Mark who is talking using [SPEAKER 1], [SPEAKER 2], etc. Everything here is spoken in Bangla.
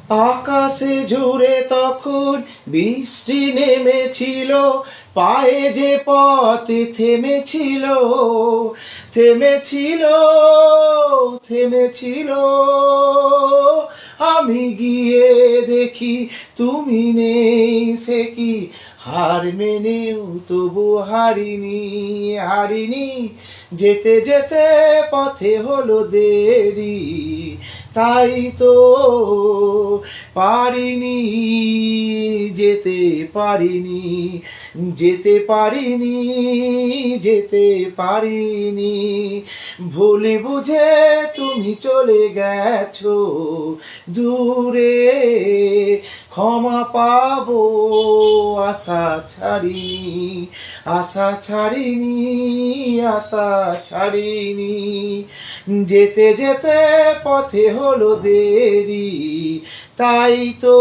[SPEAKER 1] আকাশে জুড়ে তখন বৃষ্টি নেমেছিল, পায়ে যে পথে থেমেছিল, থেমেছিল, থেমেছিল। আমি গিয়ে দেখি তুমি নেই, সে কি হার মেনেও তবু হারিনি, হারিনি। যেতে যেতে পথে হলো দেরি, তাই তো পারিনি, যেতে পারিনি, যেতে পারিনি, যেতে পারিনি। ভুল বুঝে তুমি চলে গেছো দূরে, ক্ষমা পাবো আশা ছাড়িনি, আশা ছাড়িনি, আশা ছাড়িনি। যেতে যেতে পথে হলো দেরি, তাই তো